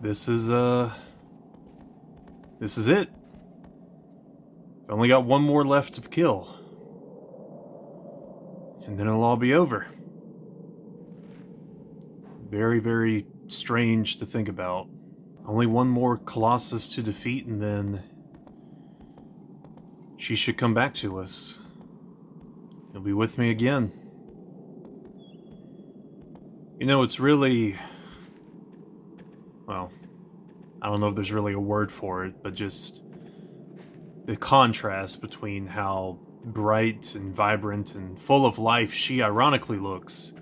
this is it. I've only got one more left to kill. And then it'll all be over. Very, very strange to think about. Only one more Colossus to defeat, and then she should come back to us. You'll be with me again. You know, it's really... well, I don't know if there's really a word for it, but just the contrast between how bright and vibrant and full of life she ironically looks,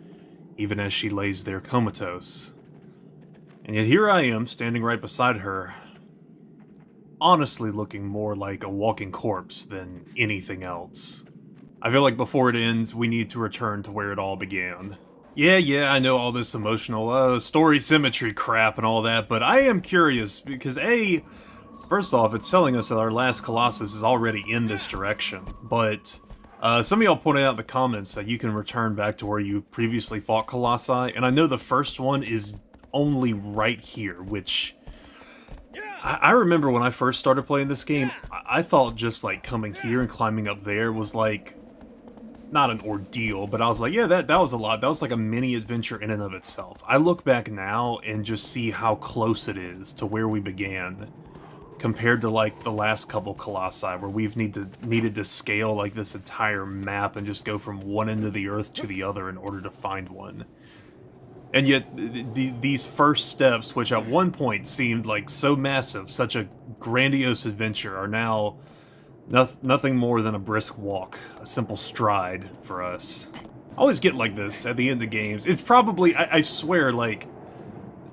even as she lays there comatose. And yet here I am, standing right beside her, honestly looking more like a walking corpse than anything else. I feel like before it ends, we need to return to where it all began. Yeah, I know all this emotional, story symmetry crap and all that, but I am curious, because first off, it's telling us that our last Colossus is already in this direction, but some of y'all pointed out in the comments that you can return back to where you previously fought Colossi, and I know the first one is only right here, which... I remember when I first started playing this game, I thought just like coming here and climbing up there was like, not an ordeal, but I was like, yeah, that was a lot. That was like a mini adventure in and of itself. I look back now and just see how close it is to where we began, compared to like the last couple Colossi, where we've needed to scale like this entire map and just go from one end of the earth to the other in order to find one. And yet, these first steps, which at one point seemed like so massive, such a grandiose adventure, are now nothing more than a brisk walk, a simple stride for us. I always get like this at the end of games. It's probably, I swear, like,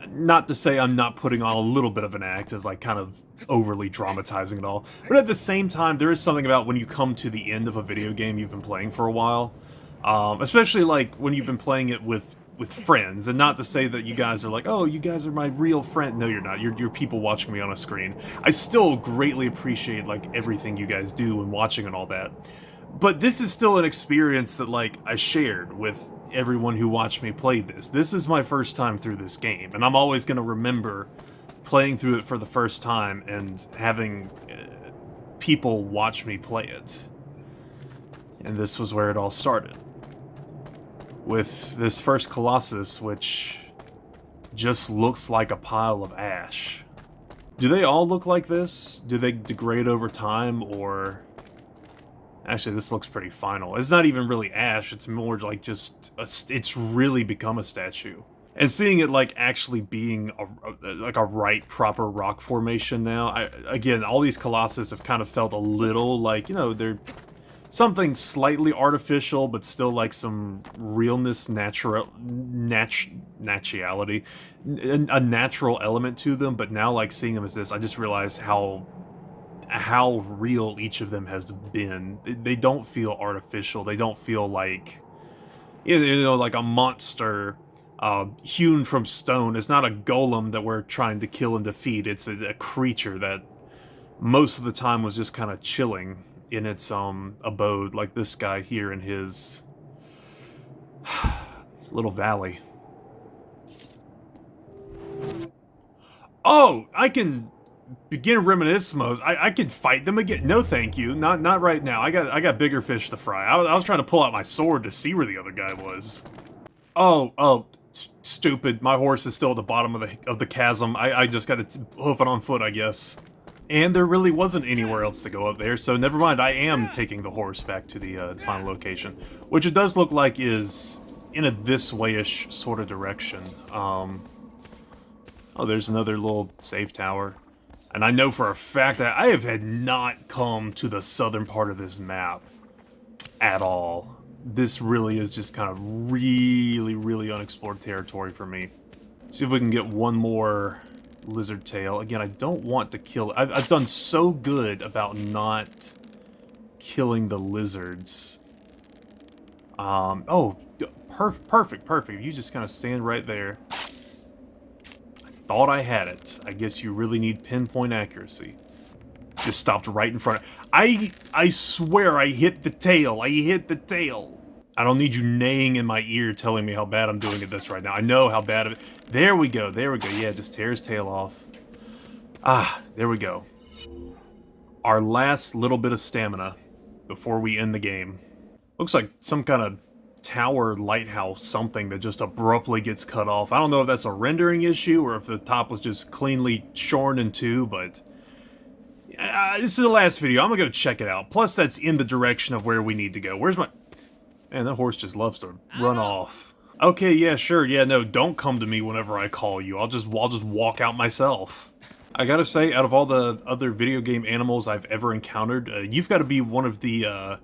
not to say I'm not putting on a little bit of an act as like kind of overly dramatizing it all, but at the same time, there is something about when you come to the end of a video game you've been playing for a while, especially like when you've been playing it with friends, and not to say that you guys are like, oh, you guys are my real friend. No, you're not. You're people watching me on a screen. I still greatly appreciate like everything you guys do and watching and all that. But this is still an experience that like I shared with everyone who watched me play this. This is my first time through this game, and I'm always going to remember playing through it for the first time and having people watch me play it. And this was where it all started. With this first Colossus, which just looks like a pile of ash. Do they all look like this? Do they degrade over time, or... Actually, this looks pretty final. It's not even really ash, it's more like just... it's really become a statue. And seeing it, like, actually being like a right, proper rock formation now, again, all these Colossus have kind of felt a little like, you know, they're... something slightly artificial, but still like some realness, naturality, a natural element to them. But now, like seeing them as this, I just realized how real each of them has been. They don't feel artificial. They don't feel like, you know, like a monster hewn from stone. It's not a golem that we're trying to kill and defeat. It's a creature that most of the time was just kind of chilling in its abode, like this guy here in his little valley. Oh, I can begin reminiscimos. I can fight them again. No, thank you. Not right now. I got bigger fish to fry. I was trying to pull out my sword to see where the other guy was. Oh, stupid. My horse is still at the bottom of the chasm. I just got to hoof it on foot, I guess. And there really wasn't anywhere else to go up there, so never mind, I am taking the horse back to the final location. Which it does look like is in a this-way-ish sort of direction. Oh, there's another little save tower. And I know for a fact that I had not come to the southern part of this map at all. This really is just kind of really unexplored territory for me. See if we can get one more... lizard tail. Again, I don't want to kill... I've done so good about not killing the lizards. Oh, perfect. You just kind of stand right there. I thought I had it. I guess you really need pinpoint accuracy. Just stopped right in front of... I swear I hit the tail. I don't need you neighing in my ear telling me how bad I'm doing at this right now. I know how bad it... There we go, there we go. Yeah, just tear his tail off. Ah, there we go. Our last little bit of stamina before we end the game. Looks like some kind of tower, lighthouse, something that just abruptly gets cut off. I don't know if that's a rendering issue or if the top was just cleanly shorn in two, but... this is the last video. I'm gonna go check it out. Plus, that's in the direction of where we need to go. Where's my... Man, that horse just loves to run off. Okay, yeah, sure, yeah, no, don't come to me whenever I call you. I'll just walk out myself. I gotta say, out of all the other video game animals I've ever encountered, you've got to be one of the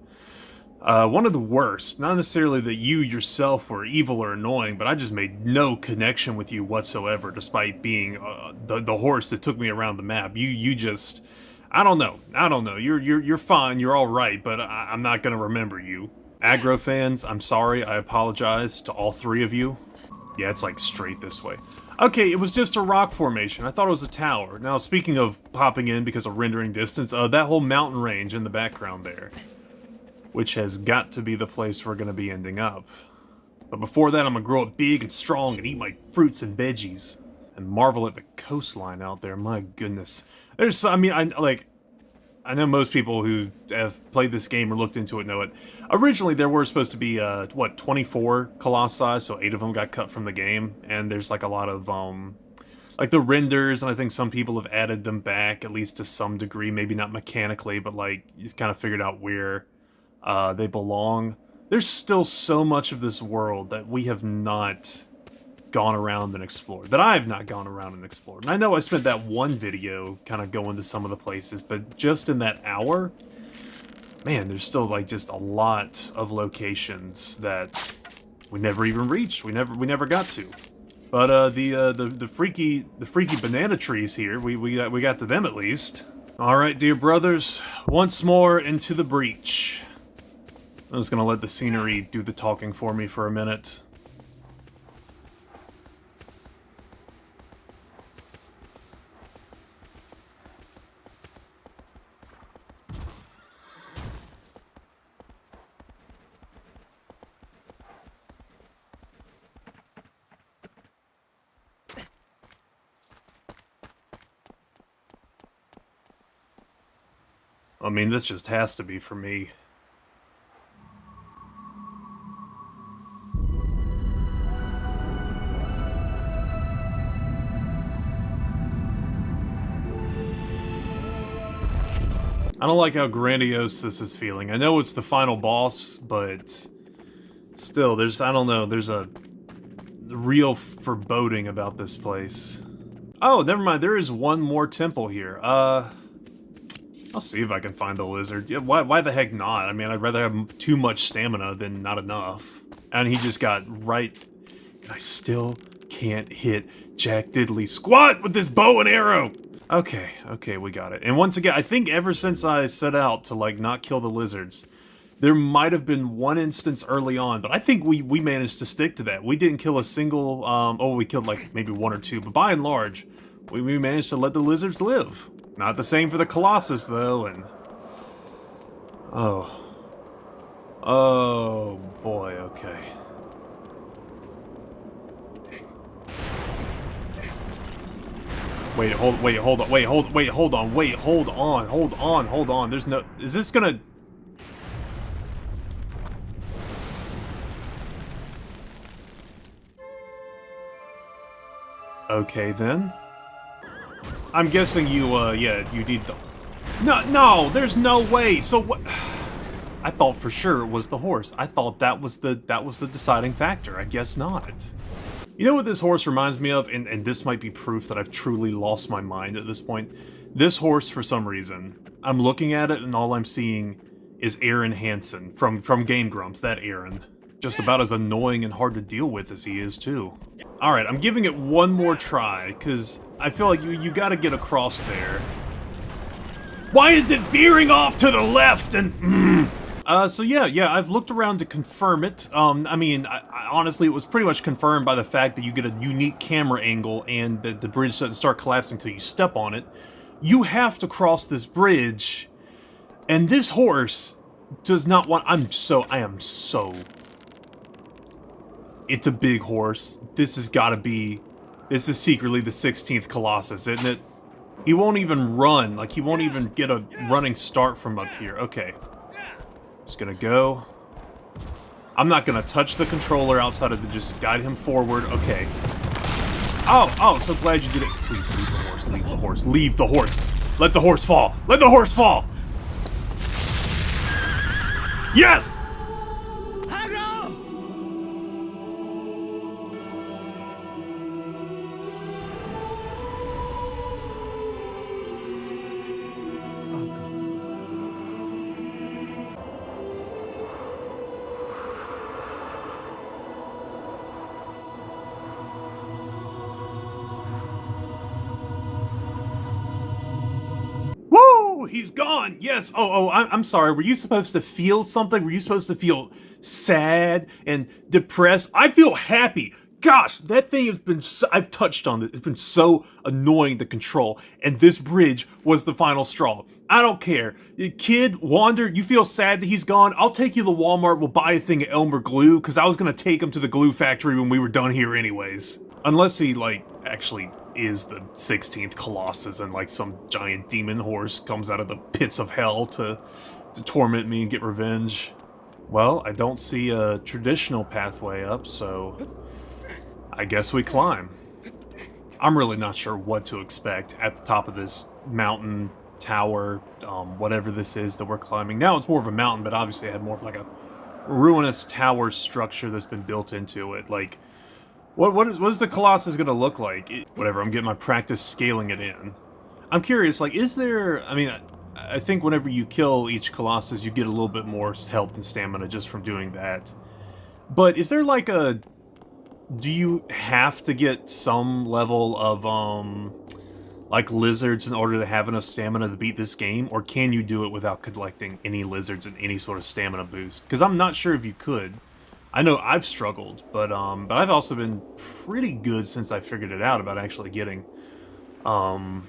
worst. Not necessarily that you yourself were evil or annoying, but I just made no connection with you whatsoever, despite being the horse that took me around the map. You just... I don't know. You're fine, you're alright, but I'm not gonna remember you. Aggro fans, I'm sorry, I apologize to all three of you. Yeah, it's like straight this way. Okay, it was just a rock formation. I thought it was a tower. Now, speaking of popping in because of rendering distance, that whole mountain range in the background there, which has got to be the place we're gonna be ending up. But before that, I'm gonna grow up big and strong and eat my fruits and veggies and marvel at the coastline out there. My goodness. There's, I mean, I know most people who have played this game or looked into it know it. Originally, there were supposed to be, 24 Colossi, so 8 of them got cut from the game, and there's, like, a lot of, like, the renders, and I think some people have added them back, at least to some degree, maybe not mechanically, but, like, you've kind of figured out where they belong. There's still so much of this world that we have not gone around and explored, that I've not gone around and explored. And I know I spent that one video kind of going to some of the places, but just in that hour, man, there's still like just a lot of locations that we never even reached. We never got to. But the freaky banana trees here, we got to them at least. All right, dear brothers, once more into the breach. I'm just gonna let the scenery do the talking for me for a minute. I mean, this just has to be for me. I don't like how grandiose this is feeling. I know it's the final boss, but still, I don't know, there's a real foreboding about this place. Oh, never mind, there is one more temple here. I'll see if I can find the lizard. Yeah, why the heck not? I mean, I'd rather have too much stamina than not enough. And he just got right... And I still can't hit Jack Diddley Squat with this bow and arrow! Okay, we got it. And once again, I think ever since I set out to, like, not kill the lizards, there might have been one instance early on, but I think we managed to stick to that. We didn't kill a single... oh, we killed, like, maybe one or two, but by and large, we managed to let the lizards live. Not the same for the Colossus, though, and... Oh. Oh, boy, okay. Hold on. There's no... Is this gonna... Okay, then. I'm guessing you need the... No, there's no way! So what... I thought for sure it was the horse. I thought that was the deciding factor. I guess not. You know what this horse reminds me of? And this might be proof that I've truly lost my mind at this point. This horse, for some reason, I'm looking at it and all I'm seeing is Aaron Hansen from Game Grumps, that Aaron. Just about as annoying and hard to deal with as he is, too. Alright, I'm giving it one more try, because I feel like you gotta get across there. Why is it veering off to the left and... So yeah, I've looked around to confirm it. I mean, honestly, it was pretty much confirmed by the fact that you get a unique camera angle and that the bridge doesn't start collapsing until you step on it. You have to cross this bridge, and this horse does not want... I am so It's a big horse. This has got to be... This is secretly the 16th Colossus, isn't it? He won't even run. Like, he won't even get a running start from up here. Okay. Just gonna go. I'm not gonna touch the controller outside of the just guide him forward. Okay. Oh, so glad you did it. Please leave the horse, leave the horse, leave the horse. Let the horse fall. Let the horse fall. Yes! Woo! He's gone! Yes! I'm sorry. Were you supposed to feel something? Were you supposed to feel sad and depressed? I feel happy! Gosh, that thing has been so, I've touched on it. It's been so annoying to control. And this bridge was the final straw. I don't care. Kid, Wander, you feel sad that he's gone? I'll take you to Walmart. We'll buy a thing of Elmer glue, because I was going to take him to the glue factory when we were done here anyways. Unless he, like, actually is the 16th Colossus and, like, some giant demon horse comes out of the pits of hell to torment me and get revenge. Well, I don't see a traditional pathway up, so I guess we climb. I'm really not sure what to expect at the top of this mountain tower, whatever this is that we're climbing. Now it's more of a mountain, but obviously it had more of like a ruinous tower structure that's been built into it. Like, what is the Colossus gonna look like? Whatever, I'm getting my practice scaling it in. I'm curious, like, is there... I mean, I think whenever you kill each Colossus, you get a little bit more health and stamina just from doing that. But is there like a... Do you have to get some level of, like, lizards in order to have enough stamina to beat this game? Or can you do it without collecting any lizards and any sort of stamina boost? Because I'm not sure if you could. I know I've struggled, but I've also been pretty good since I figured it out about actually getting, for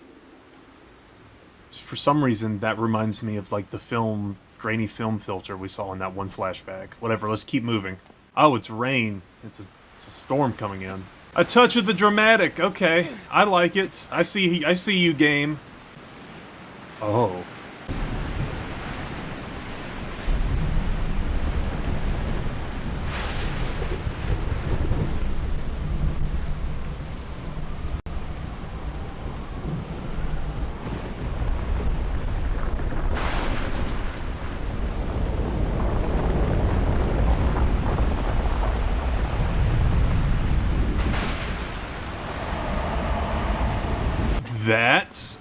some reason, that reminds me of, like, the grainy film filter we saw in that one flashback. Whatever, let's keep moving. Oh, it's rain. It's a storm coming in. A touch of the dramatic. Okay, I like it. I see you, game. Oh. That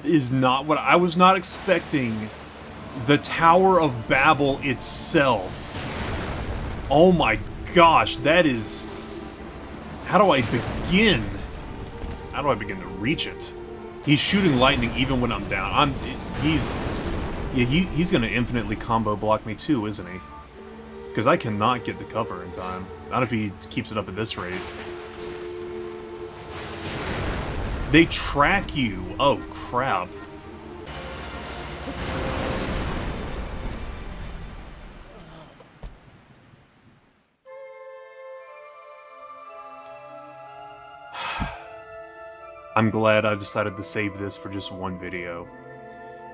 is not what I was not expecting. The Tower of Babel itself. Oh my gosh, that is... How do I begin? How do I begin to reach it? He's shooting lightning even when I'm down. He's gonna infinitely combo block me too, isn't he? Because I cannot get the cover in time. Not if he keeps it up at this rate. They track you. Oh, crap. I'm glad I decided to save this for just one video.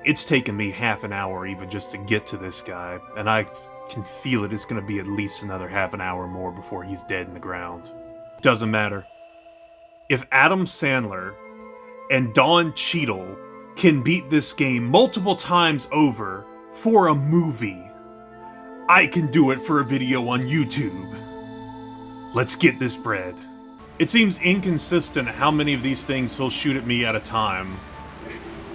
It's taken me half an hour even just to get to this guy, and I can feel it's gonna be at least another half an hour more before he's dead in the ground. Doesn't matter. If Adam Sandler and Don Cheadle can beat this game multiple times over for a movie, I can do it for a video on YouTube. Let's get this bread. It seems inconsistent how many of these things he'll shoot at me at a time.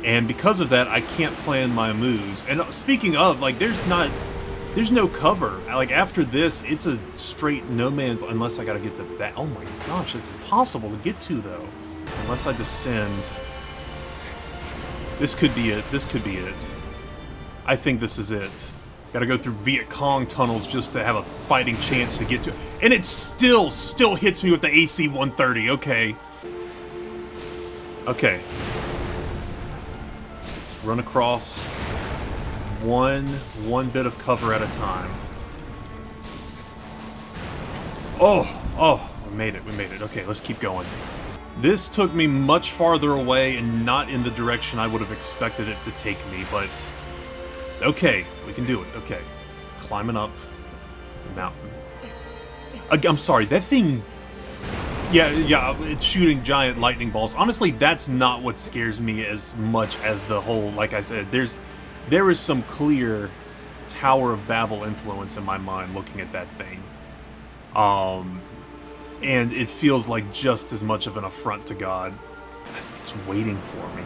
And because of that, I can't plan my moves. And speaking of, like, there's no cover. Like, after this, it's a straight no man's, unless I gotta get the back. Oh my gosh, it's impossible to get to, though. Unless I descend. This could be it. This could be it. I think this is it. Gotta go through Viet Cong tunnels just to have a fighting chance to get to it. And it still hits me with the AC-130. Okay. Okay. Run across one bit of cover at a time. Oh, we made it. Okay, let's keep going. This took me much farther away and not in the direction I would have expected it to take me, but it's okay. We can do it. Okay. Climbing up the mountain. I'm sorry, that thing... Yeah, it's shooting giant lightning balls. Honestly, that's not what scares me as much as the whole, like I said, there is some clear Tower of Babel influence in my mind looking at that thing. And it feels like just as much of an affront to God. It's waiting for me.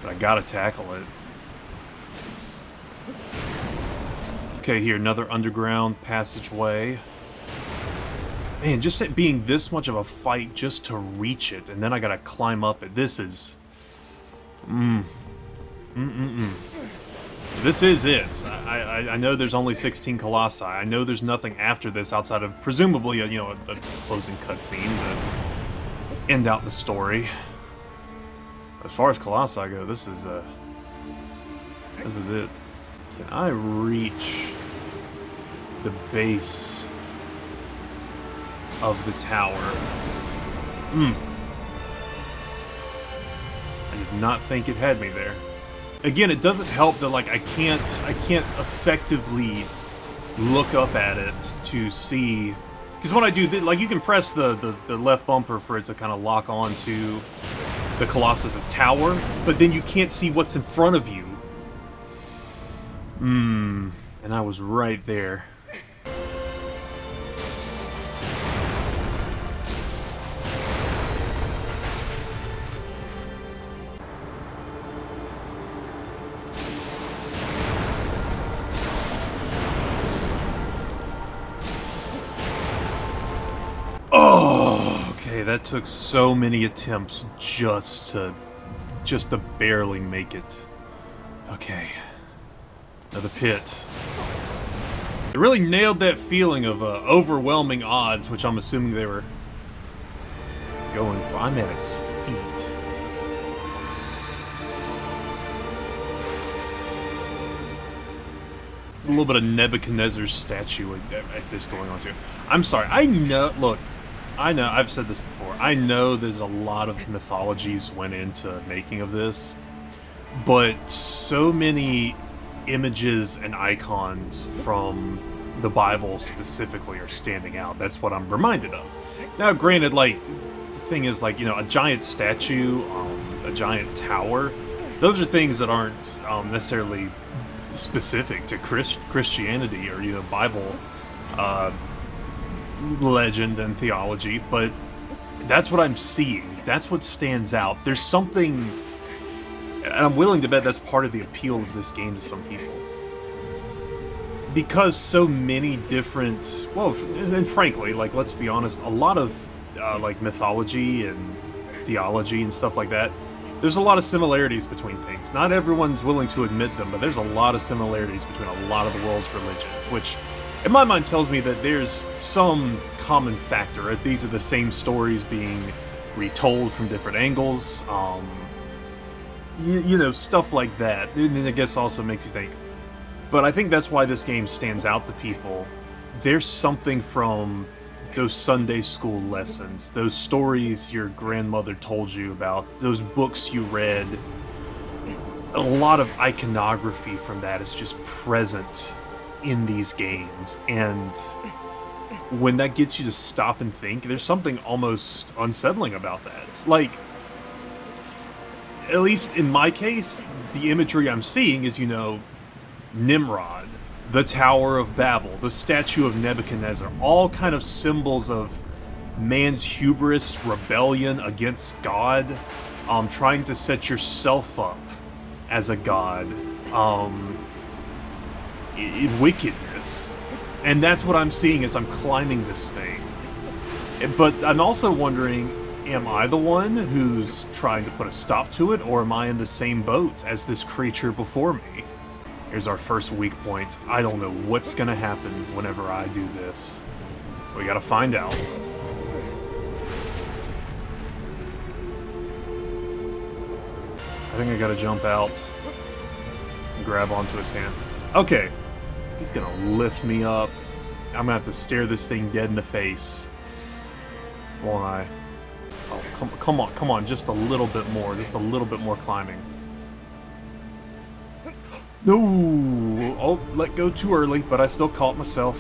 But I gotta tackle it. Okay, here, another underground passageway. Man, just it being this much of a fight just to reach it, and then I gotta climb up it. This is... This is it. I know there's only 16 Colossi. I know there's nothing after this outside of, presumably, a closing cutscene to end out the story. As far as Colossi go, this is it. Can I reach the base of the tower? I did not think it had me there. Again, it doesn't help that like I can't effectively look up at it to see, because when I do, like, you can press the left bumper for it to kind of lock on to the Colossus's tower, but then you can't see what's in front of you. And I was right there. Oh, okay, that took so many attempts just to barely make it. Okay. Another pit. It really nailed that feeling of overwhelming odds, which I'm assuming they were going for. I'm at its feet. There's a little bit of Nebuchadnezzar's statue at this going on too. I'm sorry, I know, look, I know, I've said this before, I know there's a lot of mythologies went into making of this, but so many images and icons from the Bible specifically are standing out. That's what I'm reminded of. Now, granted, like, the thing is, like, a giant statue, a giant tower, those are things that aren't necessarily specific to Christianity or, Bible legend and theology, but that's what I'm seeing. That's what stands out. There's something, and I'm willing to bet that's part of the appeal of this game to some people. Because so many different, well, and frankly, like, let's be honest, a lot of, like, mythology and theology and stuff like that, there's a lot of similarities between things. Not everyone's willing to admit them, but there's a lot of similarities between a lot of the world's religions, which, in my mind, tells me that there's some common factor. These are the same stories being retold from different angles, stuff like that. And I guess also makes you think. But I think that's why this game stands out to people. There's something from those Sunday school lessons, those stories your grandmother told you about, those books you read. A lot of iconography from that is just present in these games, and when that gets you to stop and think, there's something almost unsettling about that. Like, at least in my case, the imagery I'm seeing is, Nimrod, the Tower of Babel, the statue of Nebuchadnezzar, all kind of symbols of man's hubris, rebellion against God, trying to set yourself up as a god, wickedness. And that's what I'm seeing as I'm climbing this thing. But I'm also wondering, am I the one who's trying to put a stop to it, or am I in the same boat as this creature before me? Here's our first weak point. I don't know what's gonna happen whenever I do this. We gotta find out. I think I gotta jump out and grab onto his hand. Okay. He's gonna lift me up I'm gonna have to stare this thing dead in the face. Won't I? Oh, come on, just a little bit more. Just a little bit more climbing. No! Oh, let go too early, but I still caught myself.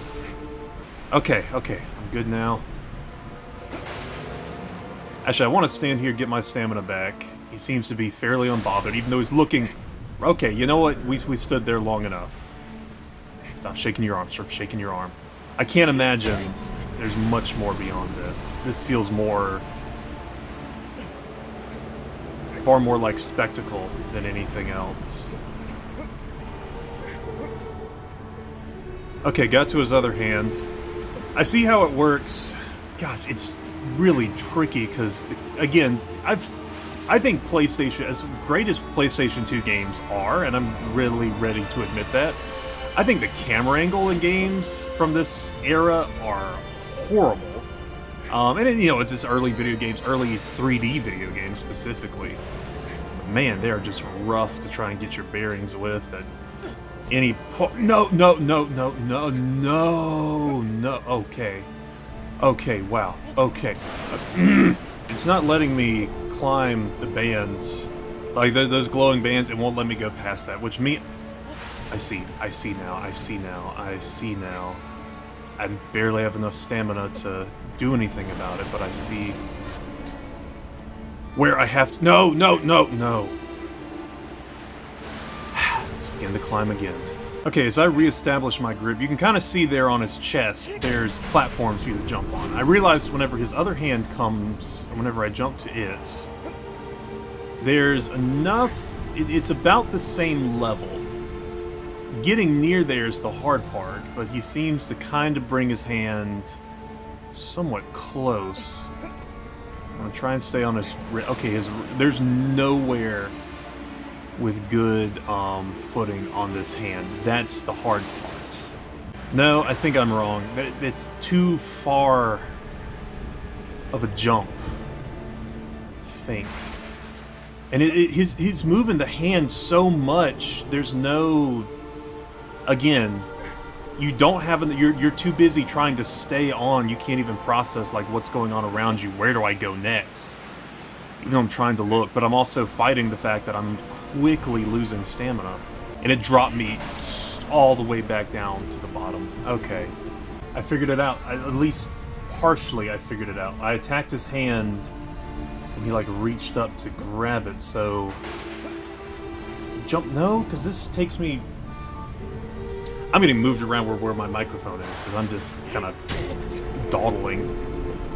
Okay, I'm good now. Actually, I want to stand here, get my stamina back. He seems to be fairly unbothered, even though he's looking... Okay, you know what? We stood there long enough. Stop shaking your arm, stop shaking your arm. I can't imagine there's much more beyond this. This feels more... far more like spectacle than anything else. Okay, got to his other hand. I see how it works. Gosh, it's really tricky because, again, I think PlayStation, as great as PlayStation 2 games are, and I'm really ready to admit that, I think the camera angle in games from this era are horrible. And you know, it's just early video games, early 3D video games specifically. Man, they are just rough to try and get your bearings with at any point. No. Okay, wow. Okay. It's not letting me climb the bands. Like, those glowing bands, it won't let me go past that, which means... I see now. I barely have enough stamina to do anything about it, but I see... where I have to... No! Let's begin to climb again. Okay, as I reestablish my grip, you can kind of see there on his chest, there's platforms for you to jump on. I realized whenever his other hand comes, whenever I jump to it, there's enough... It's about the same level. Getting near there is the hard part, but he seems to kind of bring his hand somewhat close. I'm gonna try and stay on his... Okay, there's nowhere with good footing on this hand. That's the hard part. No, I think I'm wrong. It's too far of a jump, I think. And he's moving the hand so much, there's no... Again, you don't have... You're too busy trying to stay on, you can't even process like what's going on around you. Where do I go next? Even though I'm trying to look, but I'm also fighting the fact that I'm quickly losing stamina. And it dropped me all the way back down to the bottom. Okay. I figured it out. At least partially I figured it out. I attacked his hand, and he like reached up to grab it, so... Jump? No, because this takes me... I'm getting moved around where my microphone is, because I'm just kind of dawdling.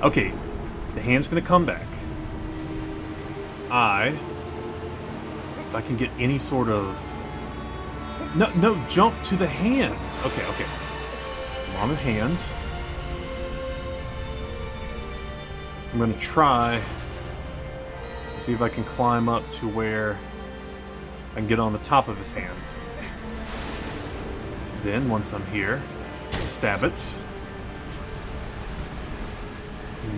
Okay, the hand's going to come back. If I can get any sort of... No, jump to the hand. Okay. I'm on the hand. I'm gonna try and see if I can climb up to where I can get on the top of his hand. Then, once I'm here, stab it.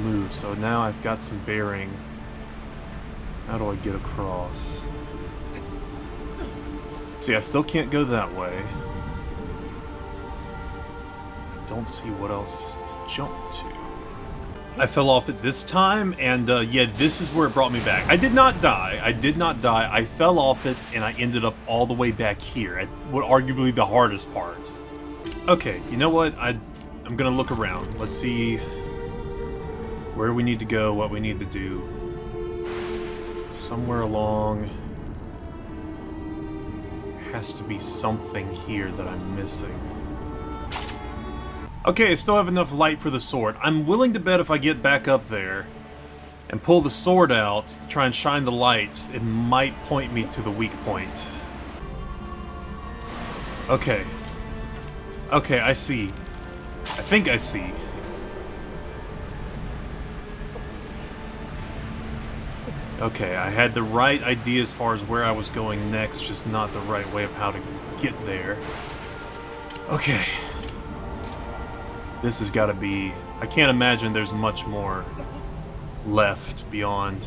Move. So now I've got some bearing. How do I get across? See, I still can't go that way. I don't see what else to jump to. I fell off it this time, and yeah, this is where it brought me back. I did not die. I fell off it, and I ended up all the way back here, at what arguably the hardest part. Okay, you know what? I'm gonna look around. Let's see where we need to go, what we need to do. Somewhere along... There has to be something here that I'm missing. Okay, I still have enough light for the sword. I'm willing to bet if I get back up there and pull the sword out to try and shine the light, it might point me to the weak point. Okay. Okay, I see. I think I see. Okay, I had the right idea as far as where I was going next, just not the right way of how to get there. Okay. This has got to be... I can't imagine there's much more left beyond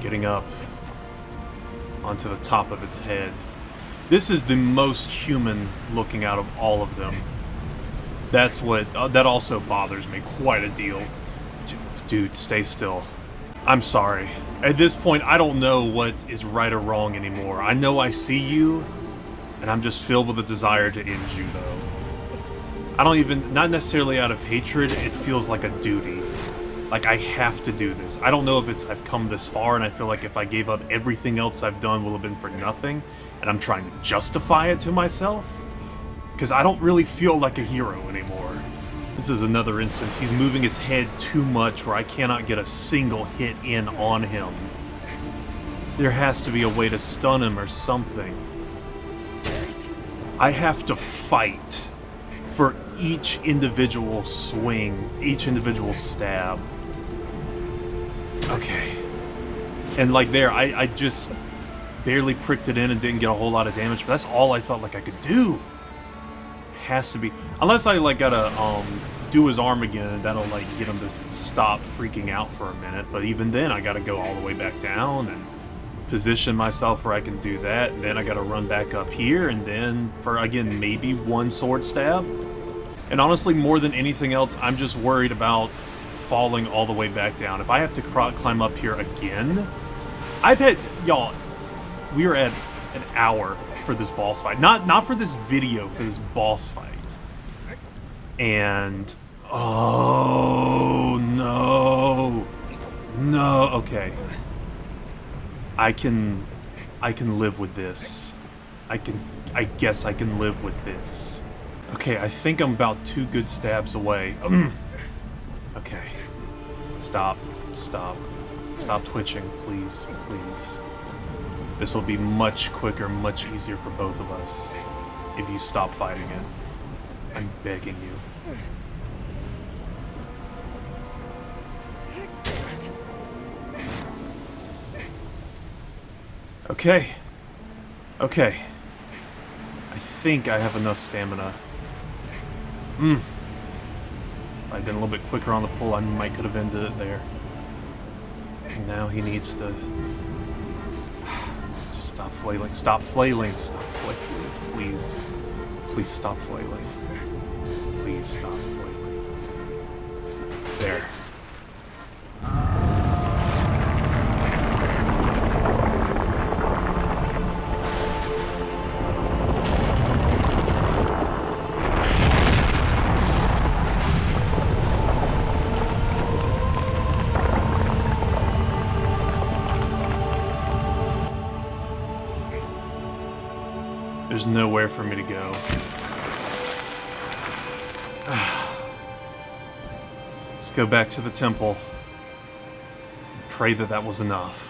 getting up onto the top of its head. This is the most human looking out of all of them. That's what, that also bothers me quite a deal. Dude, stay still. I'm sorry. At this point, I don't know what is right or wrong anymore. I know I see you, and I'm just filled with a desire to end you, though. I don't even, not necessarily out of hatred, it feels like a duty. Like, I have to do this. I don't know if it's, I've come this far, and I feel like if I gave up everything else I've done will have been for nothing, and I'm trying to justify it to myself. Because I don't really feel like a hero anymore. This is another instance. He's moving his head too much where I cannot get a single hit in on him. There has to be a way to stun him or something. I have to fight for each individual swing, each individual stab. Okay. And like there, I just barely pricked it in and didn't get a whole lot of damage, but that's all I felt like I could do. Has to be, unless I like gotta do his arm again, and that'll like get him to stop freaking out for a minute. But even then, I gotta go all the way back down and position myself where I can do that. And then I gotta run back up here, and then for again maybe one sword stab. And honestly, more than anything else, I'm just worried about falling all the way back down. If I have to climb up here again, I've had y'all. We are at an hour for this boss fight. Not for this video, for this boss fight. And oh no. No, okay. I can live with this. I guess I can live with this. Okay, I think I'm about 2 good stabs away. Okay. Stop twitching, please, please. This will be much quicker, much easier for both of us if you stop fighting it. I'm begging you. Okay. Okay. I think I have enough stamina. If I'd been a little bit quicker on the pull, I might could have ended it there. And now he needs to... Just stop flailing. Stop flailing. Stop flailing. Please. Please stop flailing. Please stop flailing. There. There's nowhere for me to go. Let's go back to the temple. Pray that that was enough.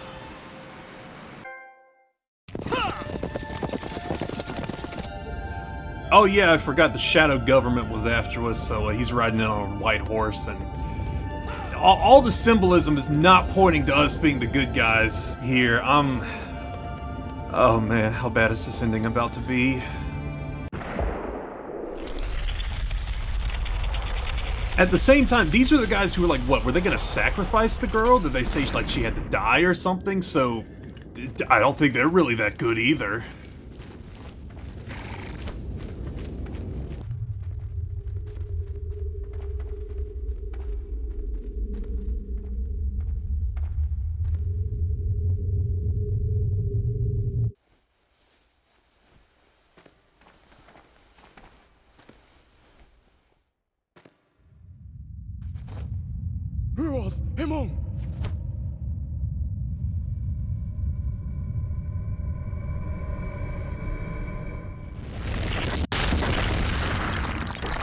Oh yeah, I forgot the Shadow Government was after us, so he's riding in on a white horse, and all the symbolism is not pointing to us being the good guys here. Oh man, how bad is this ending about to be? At the same time, these are the guys who were like, what, were they gonna sacrifice the girl? Did they say like she had to die or something? So, I don't think they're really that good either.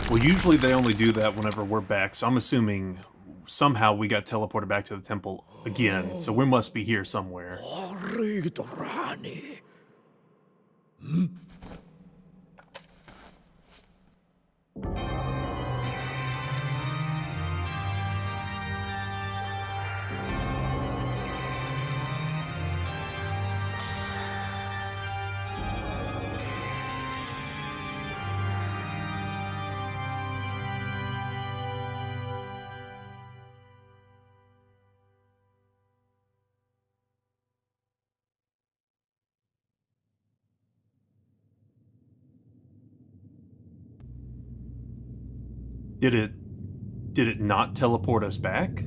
Well, usually they only do that whenever we're back, so I'm assuming somehow we got teleported back to the temple again, so we must be here somewhere. did it not teleport us back?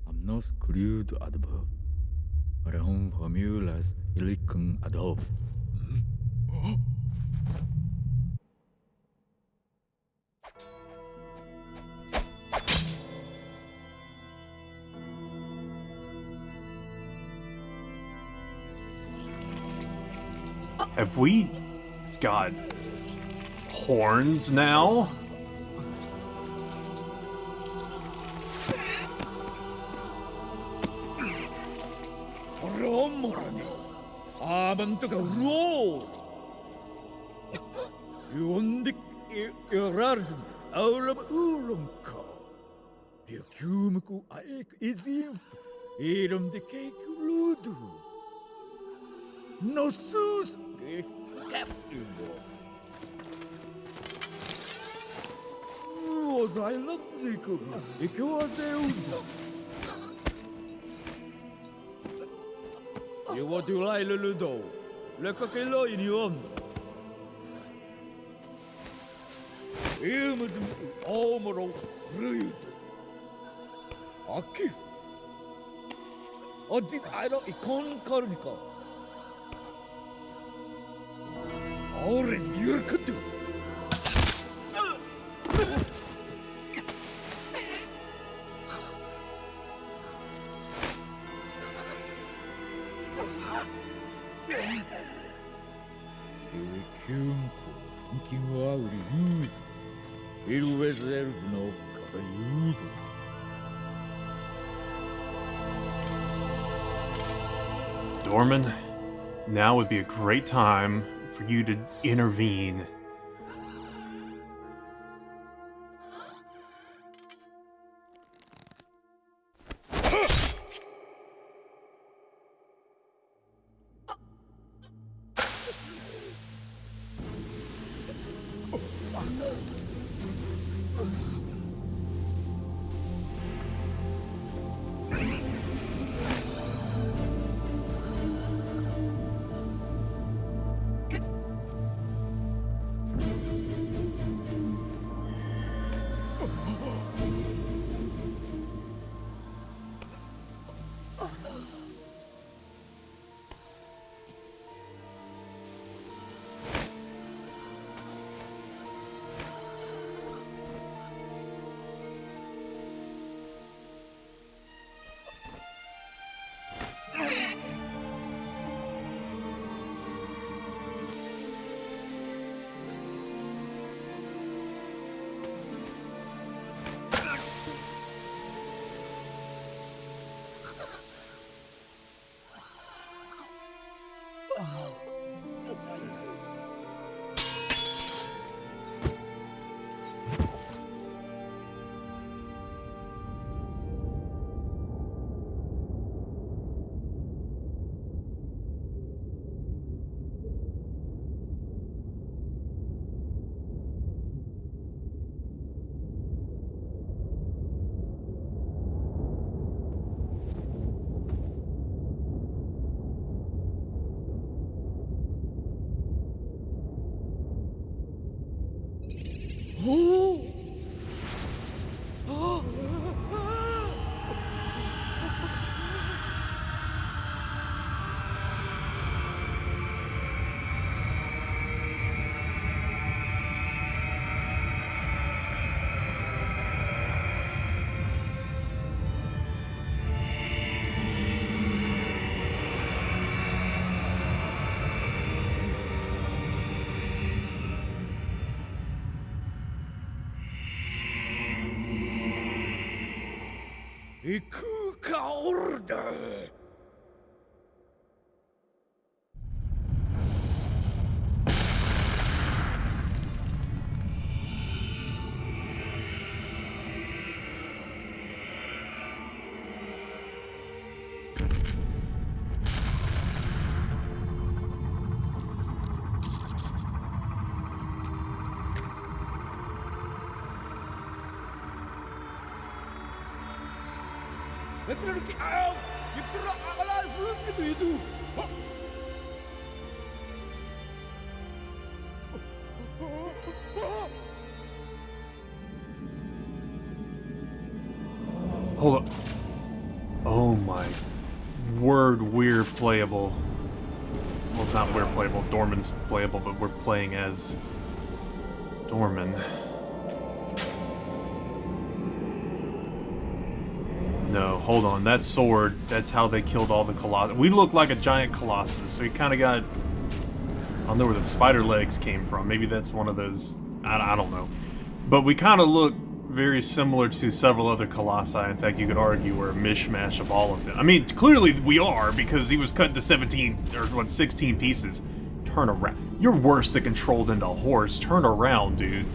Amnos crude adverb. Arahum formulas ilicum adhob. Have we got horns now? Romorani. Amantuka roll. You ondik irarzen aulam ulumka. Yukumku aek izim. Irum de cake ludu. No sus if keftubo. Was I love Ziku? It was a You want to lie, Ludo? Look at the in your Image Omoro Rude. Aki. Oh, this I don't icon cornical. Or is your kudu? Dormin, now would be a great time for you to intervene. Ikuka order. Metrologi au! Yukra ala fuf gitu itu. Hold up. Oh my word, we're playable. Well, not we're playable, Dormin's playable, but we're playing as Dormin. No, hold on, that sword, that's how they killed all the Colossus. We look like a giant Colossus, so we kind of got... I don't know where the spider legs came from. Maybe that's one of those... I don't know. But we kind of look very similar to several other Colossi. In fact, you could argue we're a mishmash of all of them. I mean, clearly we are, because he was cut into 17, or what, 16 pieces. Turn around. You're worse to control than a horse. Turn around, dude.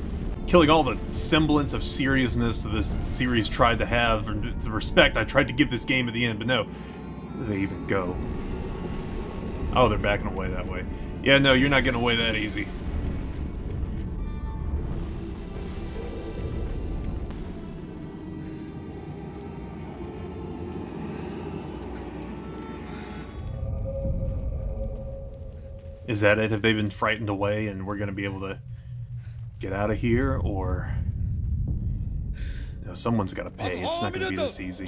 Killing all the semblance of seriousness that this series tried to have, or the respect I tried to give this game at the end, but no. Where do they even go? Oh, they're backing away that way. Yeah, no, you're not getting away that easy. Is that it? Have they been frightened away and we're going to be able to get out of here, or... No, someone's got to pay. It's not going to be this easy.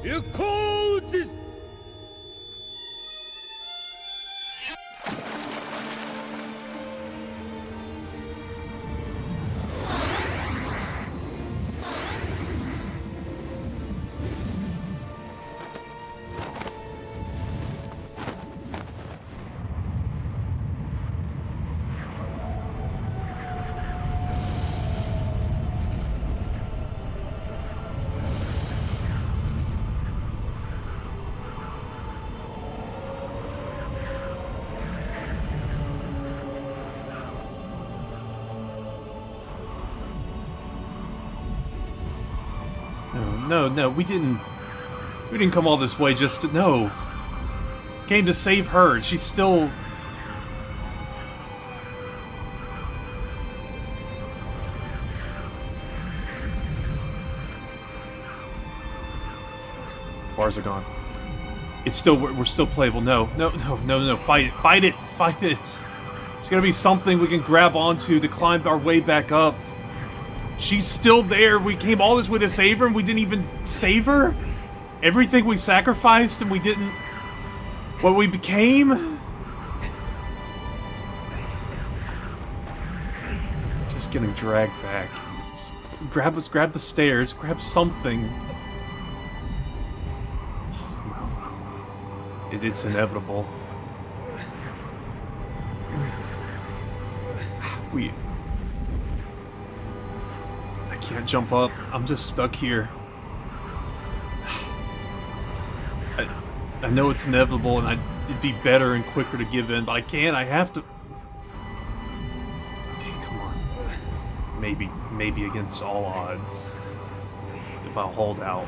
You called this. No, we didn't come all this way just to... No. Came to save her. She's still... Bars are gone. It's still... We're still playable. No. Fight it. Fight it. It's gonna be something we can grab onto to climb our way back up. She's still there. We came all this way to save her and we didn't even save her? Everything we sacrificed and we didn't... What we became? Just getting dragged back. Grab the stairs, grab something. It's inevitable. I can't jump up. I'm just stuck here. I know it's inevitable and it'd be better and quicker to give in, but I can't. I have to... Okay, come on. Maybe against all odds. If I'll hold out.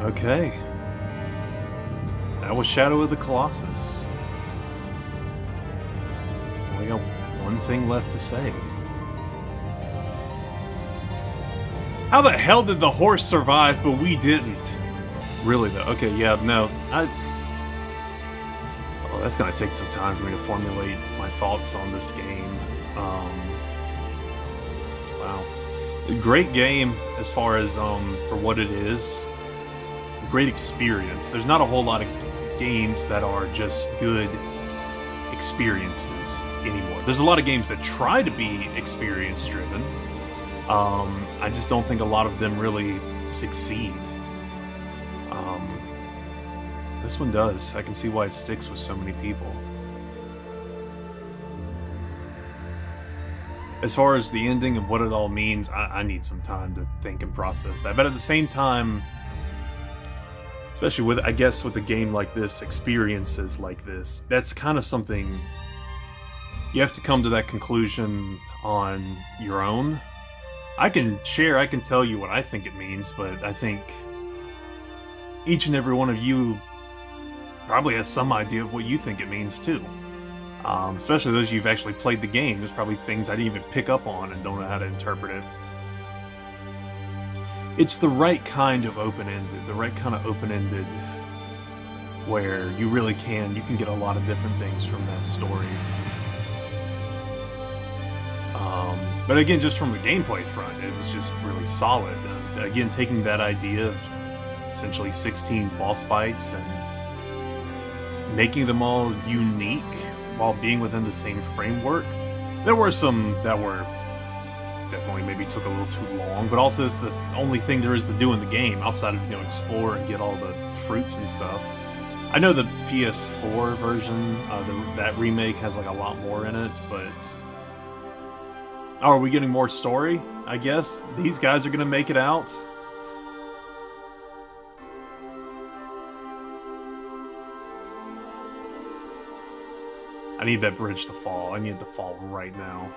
Okay. That was Shadow of the Colossus. Only got one thing left to say. How the hell did the horse survive, but we didn't? Really though? Okay, yeah, no. Oh, that's gonna take some time for me to formulate my thoughts on this game. Wow. Great game as far as for what it is. Great experience. There's not a whole lot of games that are just good experiences anymore. There's a lot of games that try to be experience driven. I just don't think a lot of them really succeed. This one does. I can see why it sticks with so many people. As far as the ending and what it all means, I need some time to think and process that. But at the same time, especially with, I guess, with a game like this, experiences like this, that's kind of something you have to come to that conclusion on your own. I can tell you what I think it means, but I think each and every one of you probably has some idea of what you think it means too. Especially those of you who've actually played the game. There's probably things I didn't even pick up on and don't know how to interpret it. It's the right kind of open-ended, where you really you can get a lot of different things from that story. But again, just from the gameplay front, it was just really solid. Again, taking that idea of essentially 16 boss fights and making them all unique while being within the same framework. There were some that were definitely maybe took a little too long, but also it's the only thing there is to do in the game outside of, you know, explore and get all the fruits and stuff. I know the PS4 version, that remake has like a lot more in it, but are we getting more story? I guess these guys are gonna make it out. I need that bridge to fall. I need it to fall right now.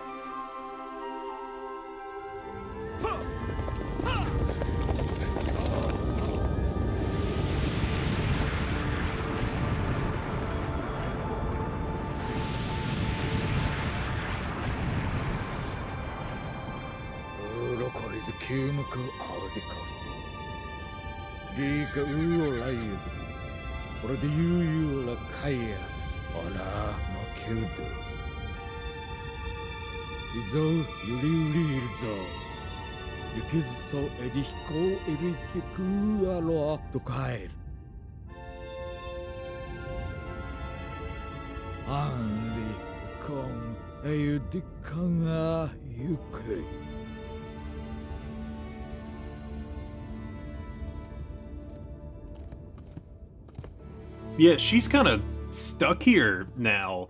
Yeah, she's kind of stuck here now.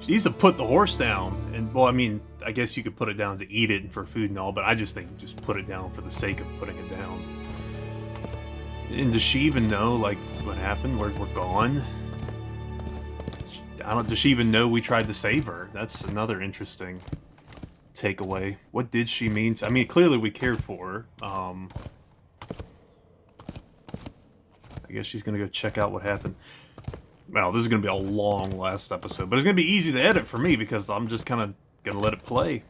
She needs to put the horse down. And, well, I mean, I guess you could put it down to eat it and for food and all, but I just think just put it down for the sake of putting it down. And does she even know, like, what happened? We're gone? Does she even know we tried to save her? That's another interesting takeaway. What did she mean to... I mean, clearly we cared for her. I guess she's gonna go check out what happened. Well, this is gonna be a long last episode, but it's gonna be easy to edit for me because I'm just kind of gonna let it play.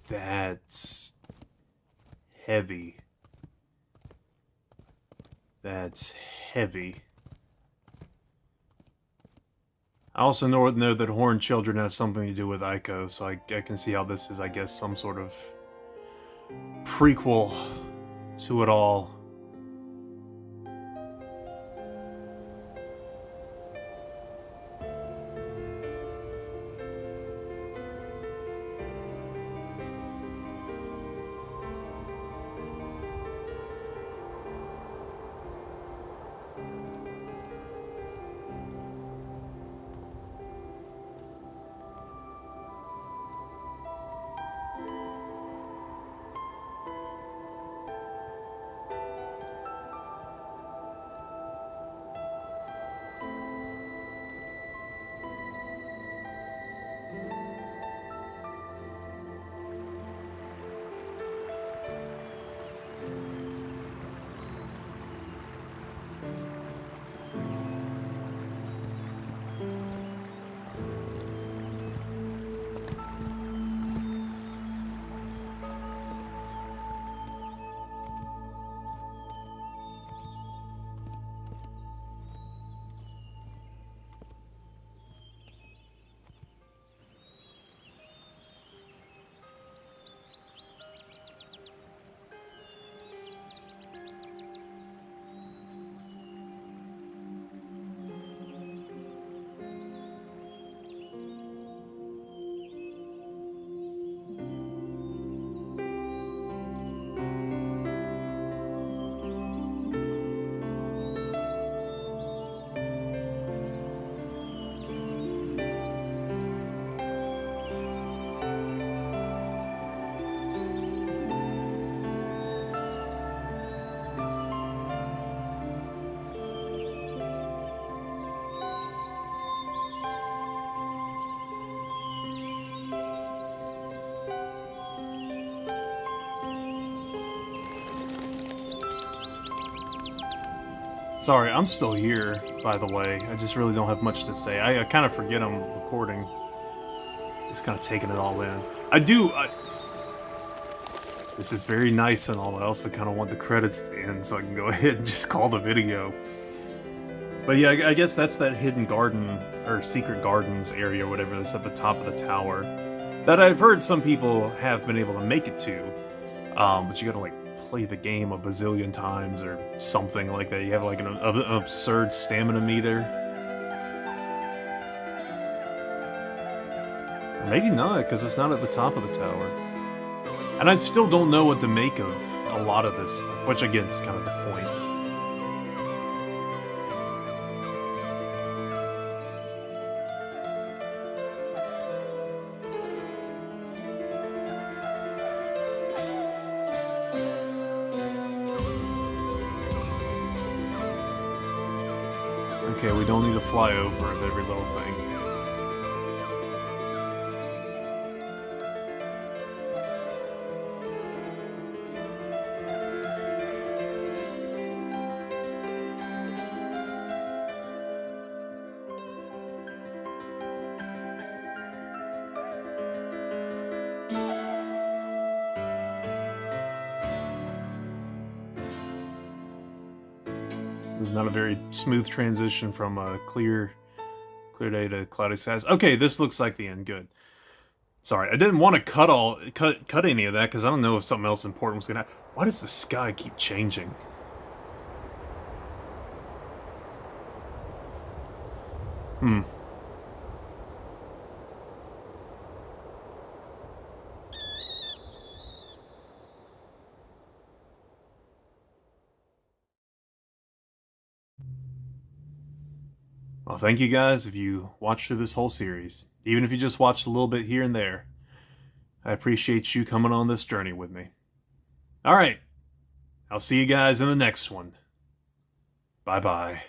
That's heavy. That's heavy. I also know that horned children have something to do with Ico, so I can see how this is, I guess, some sort of prequel to it all. Sorry, I'm still here, by the way. I just really don't have much to say. I kind of forget I'm recording. Just kind of taking it all in. This is very nice and all, but I also kind of want the credits to end so I can go ahead and just call the video. But yeah, I guess that's that hidden garden, or secret gardens area, whatever, that's at the top of the tower. That I've heard some people have been able to make it to. But you gotta, like, play the game a bazillion times or something like that. You have, like, an absurd stamina meter. Or maybe not, because it's not at the top of the tower. And I still don't know what to make of a lot of this stuff, which, again, is kind of the point. Okay, we don't need to fly over every little thing. This is not a very smooth transition from a clear day to cloudy skies. Okay, this looks like the end. Good. Sorry, I didn't want to cut any of that because I don't know if something else important was gonna happen. Why does the sky keep changing? Well, thank you guys if you watched through this whole series. Even if you just watched a little bit here and there. I appreciate you coming on this journey with me. Alright, I'll see you guys in the next one. Bye-bye.